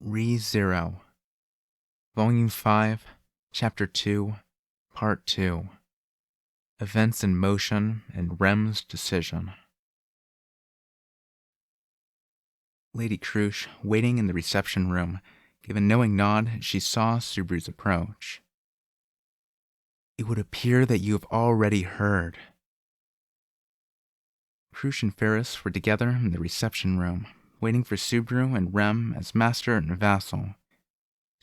Re-Zero, Volume 5, Chapter 2, Part 2, Events in Motion and Rem's Decision. Lady Crush, waiting in the reception room, gave a knowing nod as she saw Subaru's approach. It would appear that you have already heard. Crush and Ferris were together in the reception room, waiting for Subaru and Rem as master and vassal.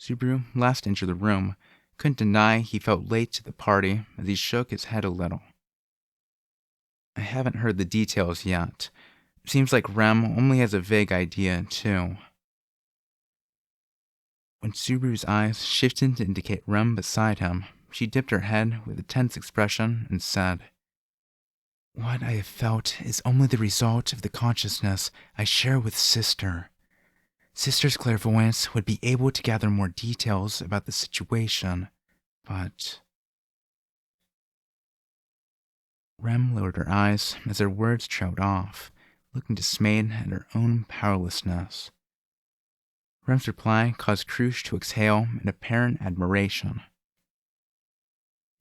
Subaru, last to enter the room, couldn't deny he felt late to the party as he shook his head a little. I haven't heard the details yet. Seems like Rem only has a vague idea, too. When Subaru's eyes shifted to indicate Rem beside him, she dipped her head with a tense expression and said, "What I have felt is only the result of the consciousness I share with Sister. Sister's clairvoyance would be able to gather more details about the situation, but..." Rem lowered her eyes as her words trailed off, looking dismayed at her own powerlessness. Rem's reply caused Crush to exhale in apparent admiration.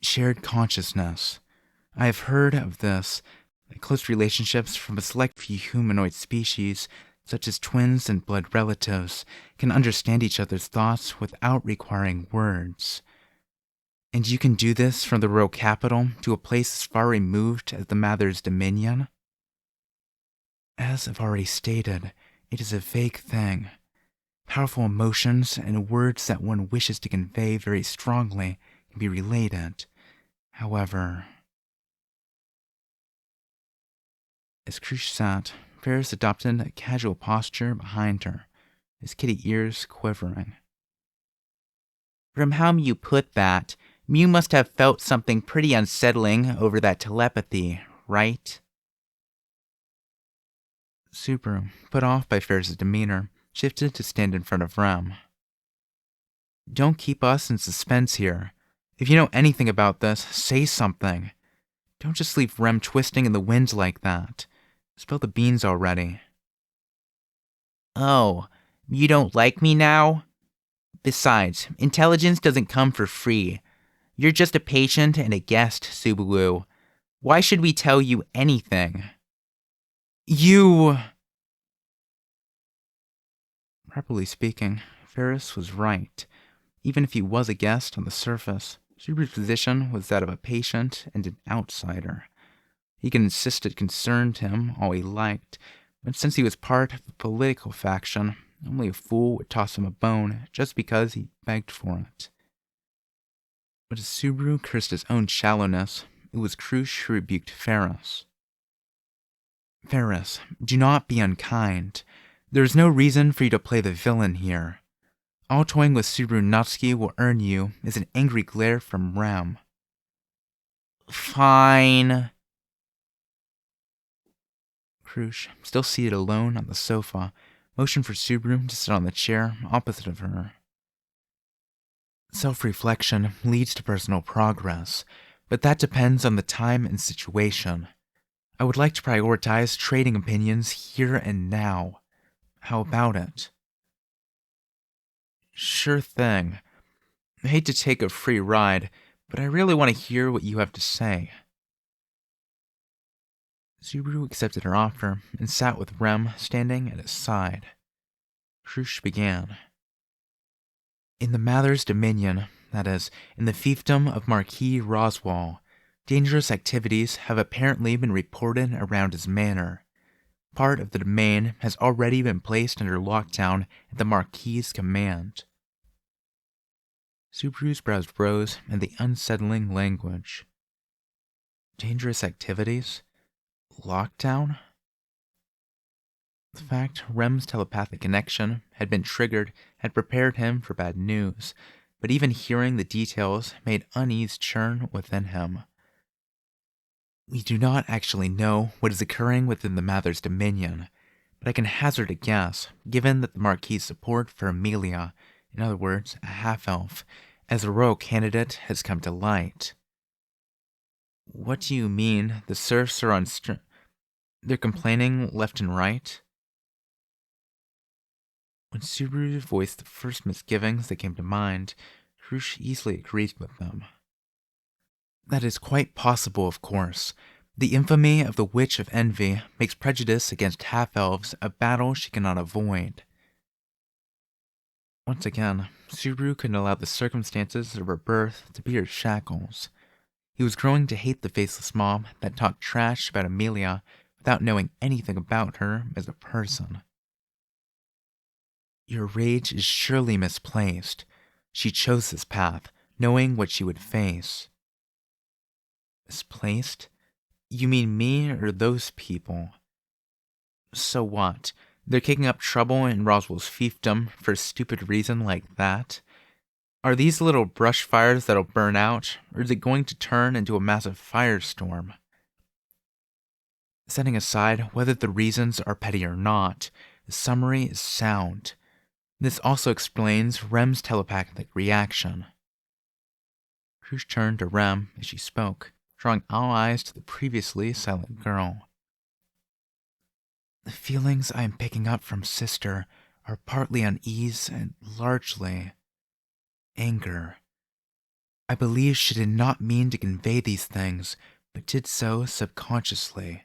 Shared consciousness. I have heard of this, that close relationships from a select few humanoid species, such as twins and blood relatives, can understand each other's thoughts without requiring words. And you can do this from the royal capital to a place as far removed as the Mather's dominion? As I've already stated, it is a vague thing. Powerful emotions and words that one wishes to convey very strongly can be related. However... As Crush sat, Ferris adopted a casual posture behind her, his kitty ears quivering. From how you put that, Mew must have felt something pretty unsettling over that telepathy, right? Subaru, put off by Ferris's demeanor, shifted to stand in front of Rem. Don't keep us in suspense here. If you know anything about this, say something. Don't just leave Rem twisting in the wind like that. Spill the beans already. Oh, you don't like me now? Besides, intelligence doesn't come for free. You're just a patient and a guest, Subaru. Why should we tell you anything? You... Properly speaking, Ferris was right. Even if he was a guest on the surface, Subaru's position was that of a patient and an outsider. He could insist it concerned him all he liked, but since he was part of the political faction, only a fool would toss him a bone just because he begged for it. But as Subaru cursed his own shallowness, it was Crush who rebuked Ferris. Ferris, do not be unkind. There is no reason for you to play the villain here. All toying with Subaru Natsuki will earn you is an angry glare from Rem. Fine. Crush, still seated alone on the sofa, motioned for Subaru to sit on the chair opposite of her. Self-reflection leads to personal progress, but that depends on the time and situation. I would like to prioritize trading opinions here and now. How about it? Sure thing. I hate to take a free ride, but I really want to hear what you have to say. Subaru accepted her offer and sat with Rem standing at his side. Crush began. In the Mather's dominion, that is, in the fiefdom of Marquis Roswell, dangerous activities have apparently been reported around his manor. Part of the domain has already been placed under lockdown at the Marquis's command. Subaru's brows rose at the unsettling language. Dangerous activities? Lockdown? The fact Rem's telepathic connection had been triggered had prepared him for bad news, but even hearing the details made unease churn within him. We do not actually know what is occurring within the Mather's dominion, but I can hazard a guess, given that the Marquis' support for Amelia, in other words, a half-elf, as a royal candidate has come to light. What do you mean the serfs are they're complaining left and right? When When Subaru voiced the first misgivings that came to mind, Krush easily agreed with them. That is quite possible, of course. The infamy of the Witch of Envy makes prejudice against half-elves a battle she cannot avoid. Once again, Subaru couldn't allow the circumstances of her birth to be her shackles. He was growing to hate the faceless mob that talked trash about Amelia without knowing anything about her as a person. Your rage is surely misplaced. She chose this path, knowing what she would face. Misplaced? You mean me or those people? So what? They're kicking up trouble in Roswell's fiefdom for a stupid reason like that? Are these little brush fires that'll burn out, or is it going to turn into a massive firestorm? Setting aside whether the reasons are petty or not, the summary is sound. This also explains Rem's telepathic reaction. Krush turned to Rem as she spoke, drawing all eyes to the previously silent girl. The feelings I am picking up from Sister are partly unease and largely anger. I believe she did not mean to convey these things, but did so subconsciously.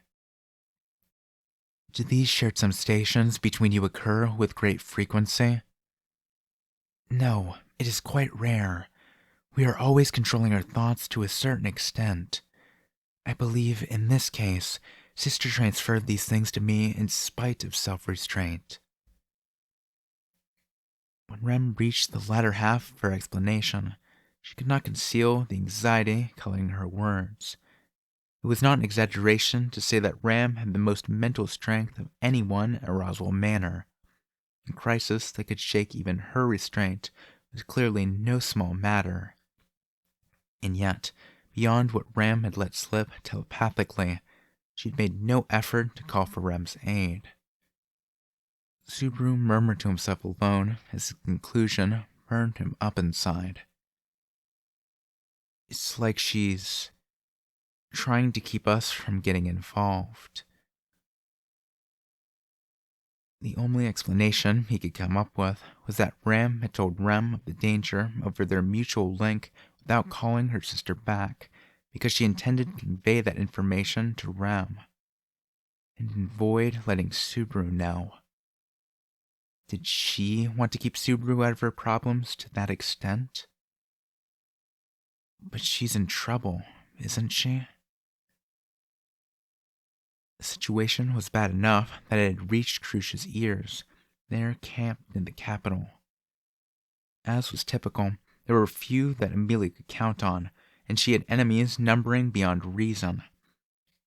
Do these shared sensations between you occur with great frequency? No, it is quite rare. We are always controlling our thoughts to a certain extent. I believe, in this case, Sister transferred these things to me in spite of self-restraint. When Rem reached the latter half of her explanation, she could not conceal the anxiety coloring her words. It was not an exaggeration to say that Ram had the most mental strength of anyone at Roswell Manor. A crisis that could shake even her restraint was clearly no small matter. And yet, beyond what Ram had let slip telepathically, she'd made no effort to call for Rem's aid. Subaru murmured to himself alone as the conclusion burned him up inside. It's like she's trying to keep us from getting involved. The only explanation he could come up with was that Ram had told Rem of the danger over their mutual link without calling her sister back, because she intended to convey that information to Rem, and avoid letting Subaru know. Did she want to keep Subaru out of her problems to that extent? But she's in trouble, isn't she? The situation was bad enough that it had reached Krush's ears, there camped in the capital. As was typical, there were few that Amelia could count on, and she had enemies numbering beyond reason.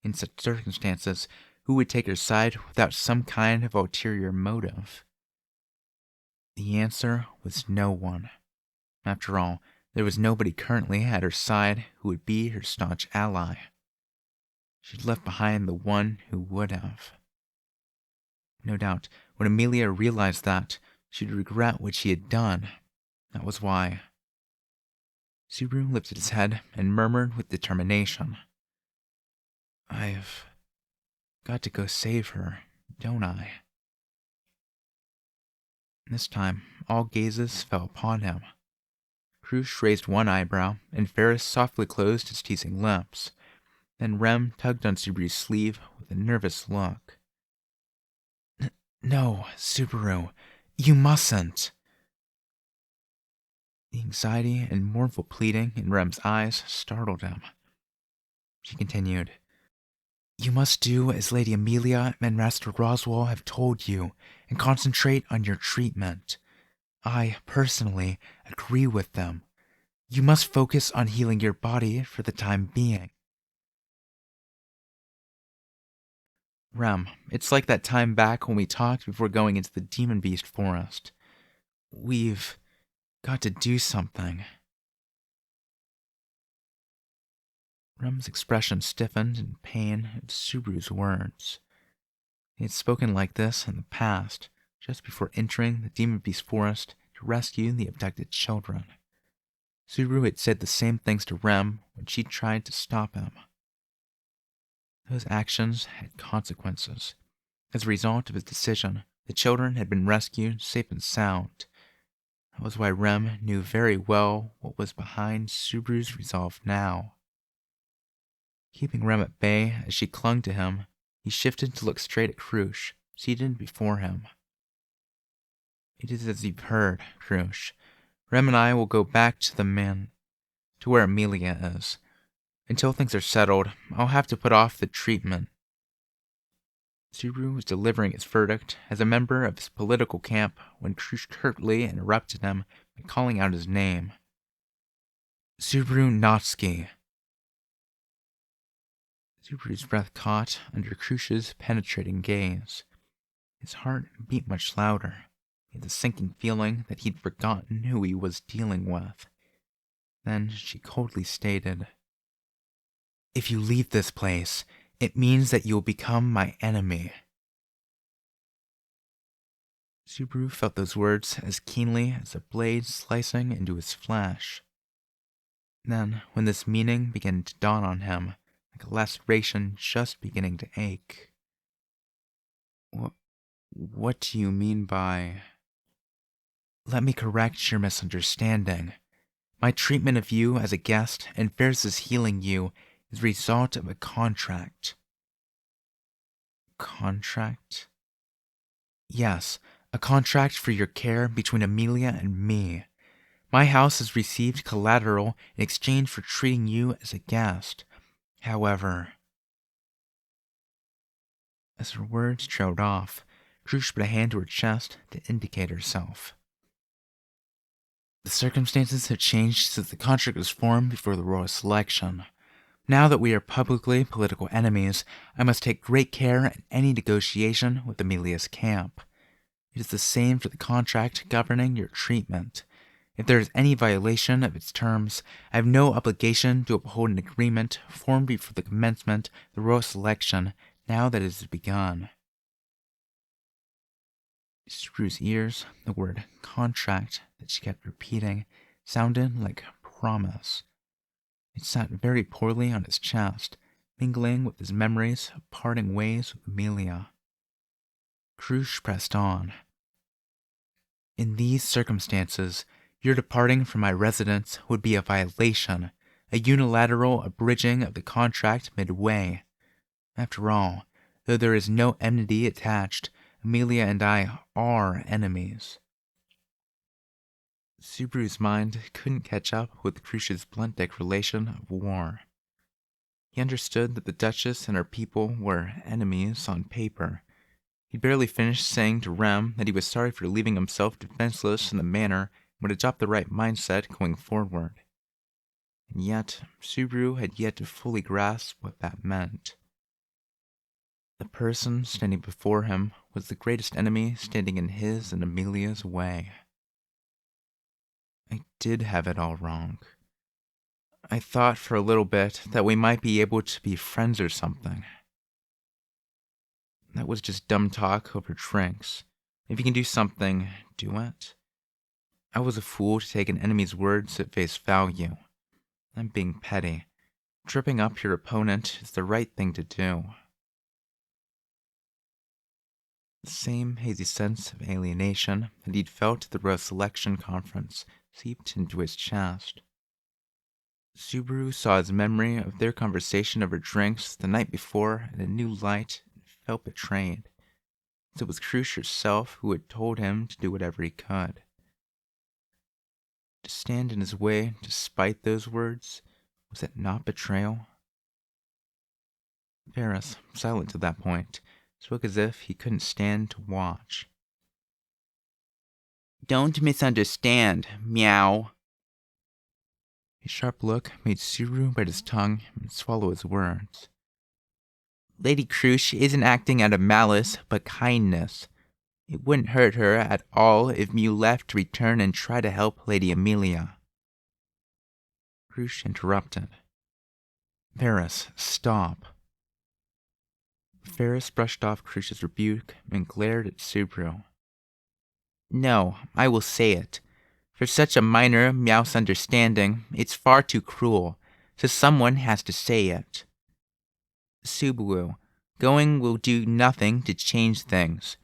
In such circumstances, who would take her side without some kind of ulterior motive? The answer was no one. After all, there was nobody currently at her side who would be her staunch ally. She'd left behind the one who would have. No doubt, when Amelia realized that, she'd regret what she had done. That was why. Subaru lifted his head and murmured with determination. I've got to go save her, don't I? This time, all gazes fell upon him. Krush raised one eyebrow, and Ferris softly closed his teasing lips. Then Rem tugged on Subaru's sleeve with a nervous look. No, Subaru, you mustn't. The anxiety and mournful pleading in Rem's eyes startled him. She continued, You must do as Lady Amelia and Master Roswell have told you, and concentrate on your treatment. I, personally, agree with them. You must focus on healing your body for the time being. Rem, it's like that time back when we talked before going into the Demon Beast Forest. We've got to do something. Rem's expression stiffened in pain at Subaru's words. He had spoken like this in the past, just before entering the Demon Beast Forest to rescue the abducted children. Subaru had said the same things to Rem when she tried to stop him. Those actions had consequences. As a result of his decision, The children had been rescued safe and sound. That was why Rem knew very well what was behind Subaru's resolve now. Keeping Rem at bay as she clung to him, he shifted to look straight at Krush, seated before him. It is as you've heard, Krush. Rem and I will go back to where Amelia is. Until things are settled, I'll have to put off the treatment. Subaru was delivering his verdict as a member of his political camp when Krush curtly interrupted him by calling out his name. Subaru Natsuki. Subaru's breath caught under Krush's penetrating gaze. His heart beat much louder. He had the sinking feeling that he'd forgotten who he was dealing with. Then she coldly stated, "If you leave this place, it means that you'll become my enemy." Subaru felt those words as keenly as a blade slicing into his flesh. Then, when this meaning began to dawn on him, like a laceration just beginning to ache. What do you mean by... Let me correct your misunderstanding. My treatment of you as a guest and Ferris's healing you is the result of a contract. Contract? Yes, a contract for your care between Amelia and me. My house has received collateral in exchange for treating you as a guest. However... As her words trailed off, Krush put a hand to her chest to indicate herself. The circumstances have changed since the contract was formed before the royal selection. Now that we are publicly political enemies, I must take great care in any negotiation with Amelia's camp. It is the same for the contract governing your treatment. If there is any violation of its terms, I have no obligation to uphold an agreement formed before the commencement of the royal selection, now that it has begun. Subaru's ears, the word contract that she kept repeating sounded like promise. It sat very poorly on his chest, mingling with his memories of parting ways with Amelia. Krush pressed on. In these circumstances, your departing from my residence would be a violation, a unilateral abridging of the contract midway. After all, though there is no enmity attached, Amelia and I are enemies. Subaru's mind couldn't catch up with Krush's blunt declaration of war. He understood that the Duchess and her people were enemies on paper. He'd barely finished saying to Rem that he was sorry for leaving himself defenseless in the manor and would adopt the right mindset going forward. And yet, Subaru had yet to fully grasp what that meant. The person standing before him was the greatest enemy standing in his and Amelia's way. I did have it all wrong. I thought for a little bit that we might be able to be friends or something. That was just dumb talk over drinks. If you can do something, do it. I was a fool to take an enemy's words at face value. I'm being petty. Tripping up your opponent is the right thing to do. The same hazy sense of alienation that he'd felt at the Rose Selection Conference seeped into his chest. Subaru saw his memory of their conversation over drinks the night before in a new light and felt betrayed. It was Krush herself who had told him to do whatever he could. To stand in his way despite those words, was it not betrayal? Ferris, silent to that point, spoke as if he couldn't stand to watch. Don't misunderstand, meow. A sharp look made Subaru bite his tongue and swallow his words. Lady Krush isn't acting out of malice, but kindness. It wouldn't hurt her at all if you left to return and try to help Lady Amelia. Krush interrupted. Ferris, stop. Ferris brushed off Krush's rebuke and glared at Subaru. No, I will say it. For such a minor misunderstanding, it's far too cruel, so someone has to say it. Subaru, going will do nothing to change things.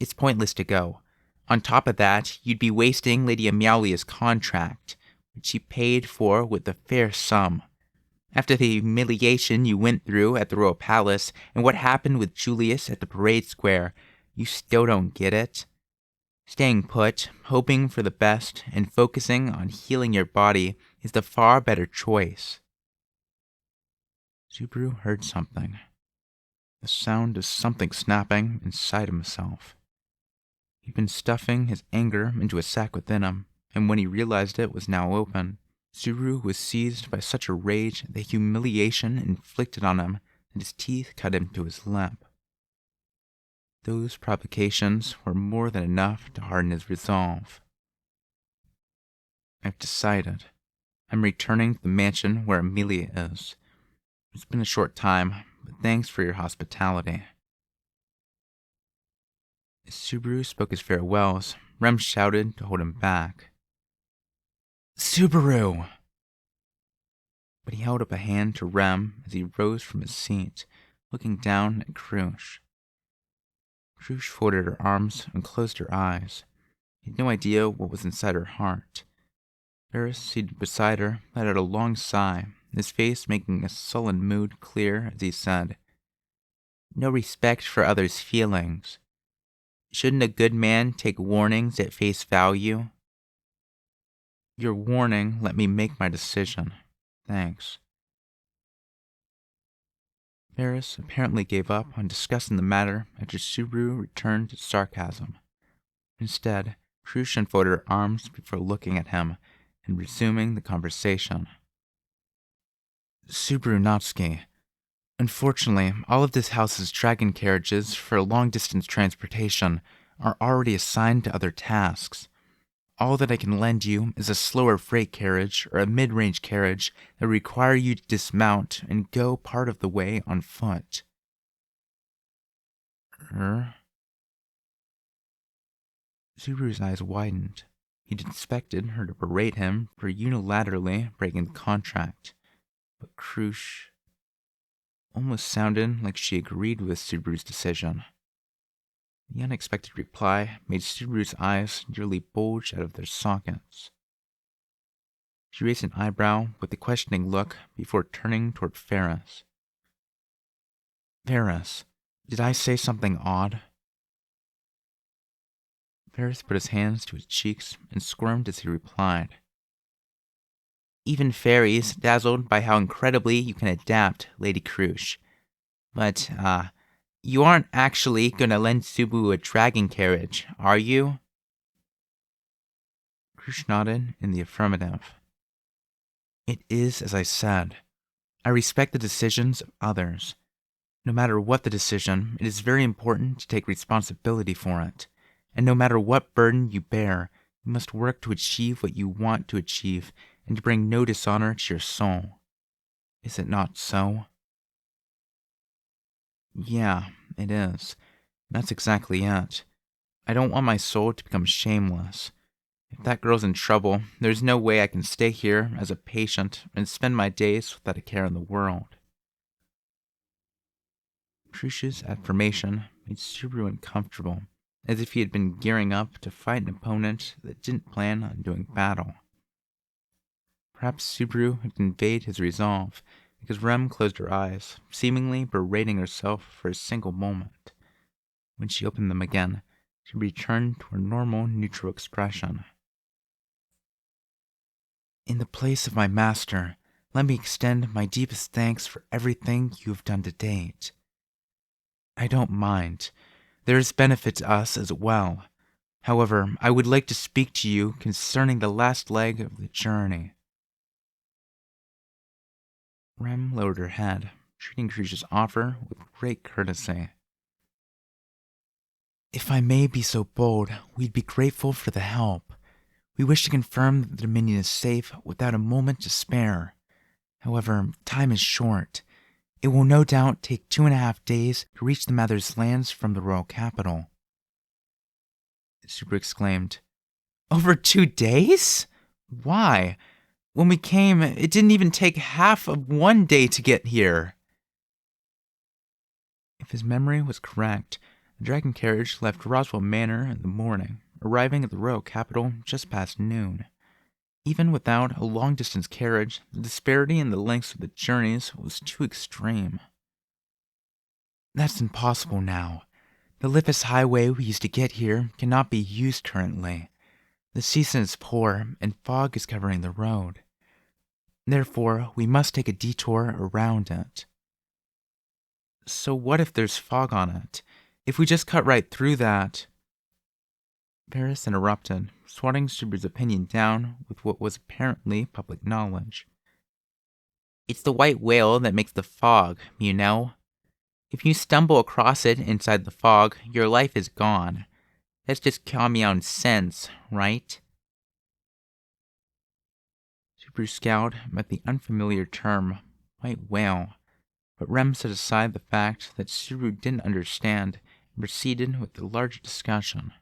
It's pointless to go. On top of that, you'd be wasting Lady Amalia's contract, which she paid for with a fair sum. After the humiliation you went through at the Royal Palace and what happened with Julius at the parade square, you still don't get it? Staying put, hoping for the best, and focusing on healing your body is the far better choice. Subaru heard something. The sound of something snapping inside himself. He'd been stuffing his anger into a sack within him, and when he realized it was now open, Subaru was seized by such a rage at the humiliation inflicted on him that his teeth cut into his lip. Those provocations were more than enough to harden his resolve. I've decided. I'm returning to the mansion where Amelia is. It's been a short time, but thanks for your hospitality. As Subaru spoke his farewells, Rem shouted to hold him back. Subaru! But he held up a hand to Rem as he rose from his seat, looking down at Krush. Krush folded her arms and closed her eyes. He had no idea what was inside her heart. Ferris, seated beside her, let out a long sigh, his face making a sullen mood clear as he said, No respect for others' feelings. Shouldn't a good man take warnings at face value? Your warning let me make my decision. Thanks. Ferris apparently gave up on discussing the matter after Subaru returned to sarcasm. Instead, Krush unfolded her arms before looking at him and resuming the conversation. Subaru Natsuki, unfortunately, all of this house's dragon carriages for long-distance transportation are already assigned to other tasks. All that I can lend you is a slower freight carriage or a mid-range carriage that require you to dismount and go part of the way on foot. Subaru's eyes widened. He'd expected her to berate him for unilaterally breaking the contract, but Krush almost sounded like she agreed with Subaru's decision. The unexpected reply made Subaru's eyes nearly bulge out of their sockets. She raised an eyebrow with a questioning look before turning toward Ferris. Ferris, did I say something odd? Ferris put his hands to his cheeks and squirmed as he replied. Even fairies dazzled by how incredibly you can adapt, Lady Krush. But, you aren't actually going to lend Subaru a dragon carriage, are you? Krush nodded in the affirmative. It is as I said. I respect the decisions of others. No matter what the decision, it is very important to take responsibility for it. And no matter what burden you bear, you must work to achieve what you want to achieve and to bring no dishonor to your soul. Is it not so? Yeah, it is. That's exactly it. I don't want my soul to become shameless. If that girl's in trouble, there's no way I can stay here as a patient and spend my days without a care in the world. Krush's affirmation made Subaru uncomfortable, as if he had been gearing up to fight an opponent that didn't plan on doing battle. Perhaps Subaru had conveyed his resolve, because Rem closed her eyes, seemingly berating herself for a single moment. When she opened them again, she returned to her normal, neutral expression. In the place of my master, let me extend my deepest thanks for everything you have done to date. I don't mind. There is benefit to us as well. However, I would like to speak to you concerning the last leg of the journey. Rem lowered her head, treating Krush's offer with great courtesy. If I may be so bold, we'd be grateful for the help. We wish to confirm that the Dominion is safe without a moment to spare. However, time is short. It will no doubt take 2.5 days to reach the Mother's lands from the royal capital. Subaru exclaimed, Over 2 days? Why? When we came, it didn't even take half of 1 day to get here. If his memory was correct, The dragon carriage left Roswell Manor in the morning, arriving at the royal capital just past noon. Even without a long-distance carriage, the disparity in the lengths of the journeys was too extreme. That's impossible now. The Lippis highway we used to get here cannot be used currently. The season is poor, and fog is covering the road. Therefore, we must take a detour around it. So what if there's fog on it? If we just cut right through that... Paris interrupted, swatting Subaru's opinion down with what was apparently public knowledge. It's the white whale that makes the fog, you know. If you stumble across it inside the fog, your life is gone. That's just common sense, right? Subaru scowled at the unfamiliar term, white whale, but Rem set aside the fact that Subaru didn't understand and proceeded with the larger discussion.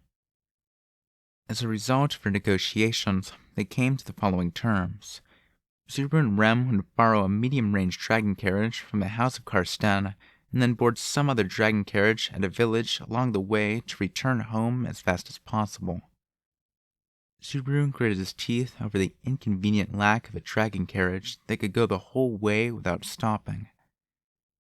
As a result of her negotiations, they came to the following terms. Subaru and Rem would borrow a medium-range dragon carriage from the House of Karsten and then board some other dragon carriage at a village along the way to return home as fast as possible. Subaru gritted his teeth over the inconvenient lack of a dragon carriage that could go the whole way without stopping.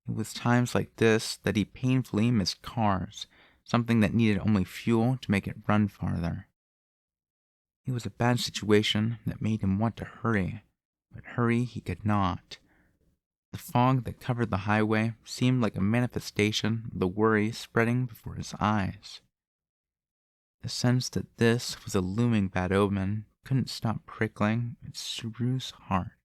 It was times like this that he painfully missed cars, something that needed only fuel to make it run farther. It was a bad situation that made him want to hurry, but hurry he could not. The fog that covered the highway seemed like a manifestation of the worry spreading before his eyes. The sense that this was a looming bad omen couldn't stop prickling at Subaru's heart.